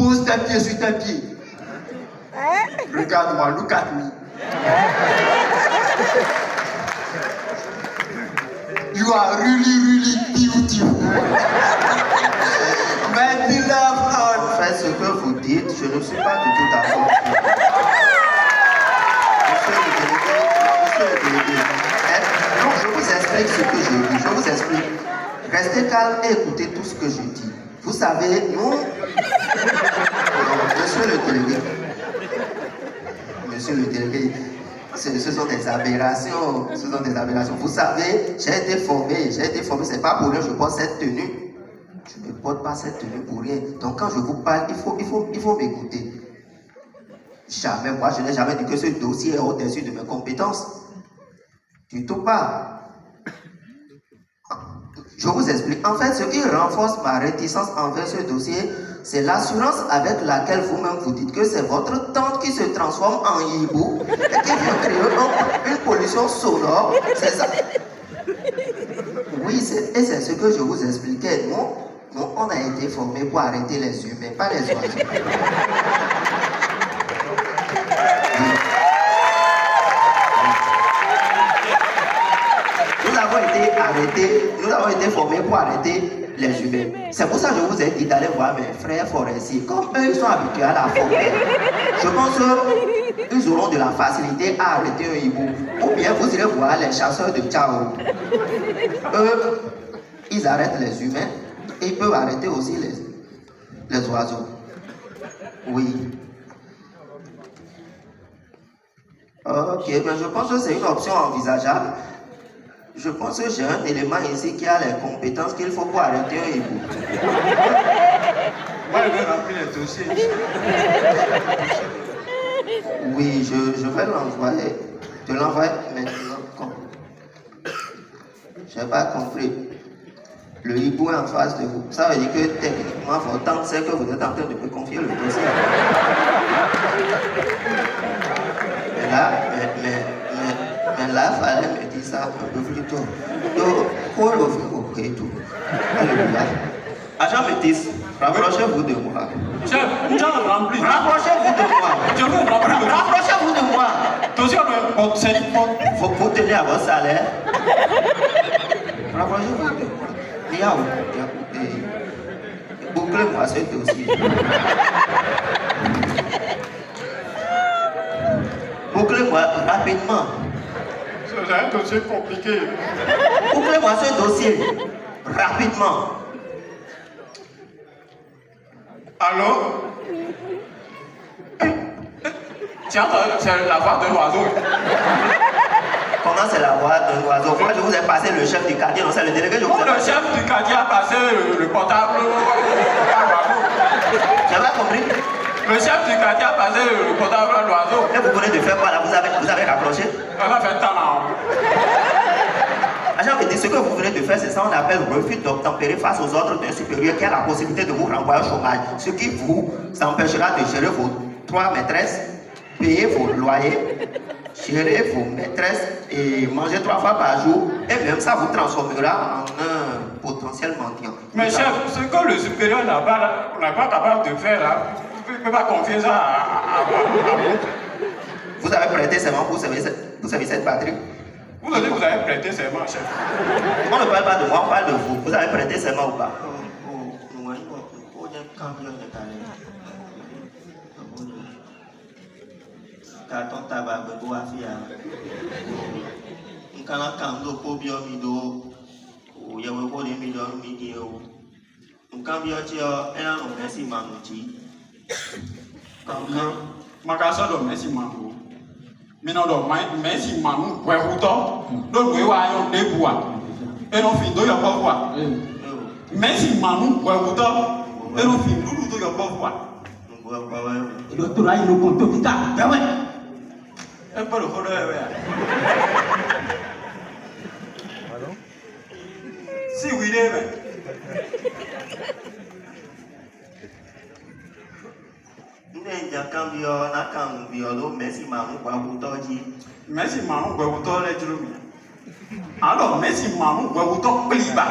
Pose tes pieds sur tes pieds. Regarde-moi, look at me. You are really beautiful. My beloved. Faites ce que vous dites, je ne suis pas du tout d'accord. Monsieur le délégué. Non, je vous explique ce que je dis. Je vous explique. Restez calme et écoutez tout ce que je dis. Vous savez, nous... Monsieur le délégué, ce sont des aberrations. Ce sont des aberrations. Vous savez, j'ai été formé. C'est pas pour rien que je porte cette tenue. Je ne porte pas cette tenue pour rien. Donc quand je vous parle, il faut m'écouter. Jamais, moi je n'ai jamais dit que ce dossier est au-dessus de mes compétences. Du tout pas. Je vous explique. En fait, ce qui renforce ma réticence envers ce dossier, c'est l'assurance avec laquelle vous-même vous dites que c'est votre tante qui se transforme en hibou et qui vient créer une pollution sonore. C'est ça. Oui, et c'est ce que je vous expliquais. Nous, on a été formés pour arrêter les humains, pas les oiseaux. Nous avons été formés pour arrêter les humains. C'est pour ça que je vous ai dit d'aller voir mes frères forestiers. Comme eux, ils sont habitués à la forêt, je pense qu'ils auront de la facilité à arrêter un hibou. Ou bien vous irez voir les chasseurs de Tchao. Eux, ils arrêtent les humains et ils peuvent arrêter aussi les oiseaux. Oui. Ok, mais je pense que c'est une option envisageable. Je pense que j'ai un élément ici qui a les compétences qu'il faut pour arrêter un hibou. Moi, je vais remplir les dossiers. Oui, je vais l'envoyer. Je l'envoie maintenant. Je n'ai pas compris. Le hibou est en face de vous. Ça veut dire que techniquement, votre tante sait que vous êtes en train de me confier le dossier. Mais là, il fallait me dire ça un peu plus tôt. Donc, pour l'ouvrir, tout. Alléluia. Agent Métis, rapprochez-vous de moi. Chef, nous allons remplir. Rapprochez-vous de moi. Je veux remplir. Rapprochez-vous de moi. Vous tenez à votre salaire. Rapprochez-vous de moi. Bouclez-moi ce dossier. Bouclez-moi rapidement. C'est un dossier compliqué. Bouclez-moi ce dossier rapidement. Allô? Tiens, c'est la voix d'un oiseau. Comment c'est la voix d'un oiseau? Moi, je vous ai passé le chef du quartier, non, c'est le délégué. Le chef du quartier a passé le portable à l'oiseau. J'avais pas compris. Le chef du quartier a passé le portable à l'oiseau. Et vous venez de faire quoi là? Vous avez rapproché? On a fait tant là. Agent Métis, ce que vous venez de faire, c'est ça qu'on appelle refus d'obtempérer face aux ordres d'un supérieur qui a la possibilité de vous renvoyer au chômage. Ce qui vous empêchera de gérer vos 3 maîtresses, payer vos loyers, gérer vos maîtresses et manger 3 fois par jour. Et même ça vous transformera en un potentiel mendiant. Mais chef, ce que le supérieur n'est pas capable de faire là, vous ne pouvez pas confier ça à vous. Vous avez prêté serment pour servir cette patrie? Vous avez dit que vous avez prêté serment, chef. On ne parle pas de moi, on parle de vous. Vous avez prêté serment ou pas? Carton tabac, vous avez fait. Vous avez Mino do Messi manu huevuto do nueva yo de bua e no fin do yo bua Messi manu huevuto e no fin do yo bua Doctor ahí lo contó quita ya ve e pero joder vea si we debe Messi manu huevuto le juro alors Messi manu huevuto pliba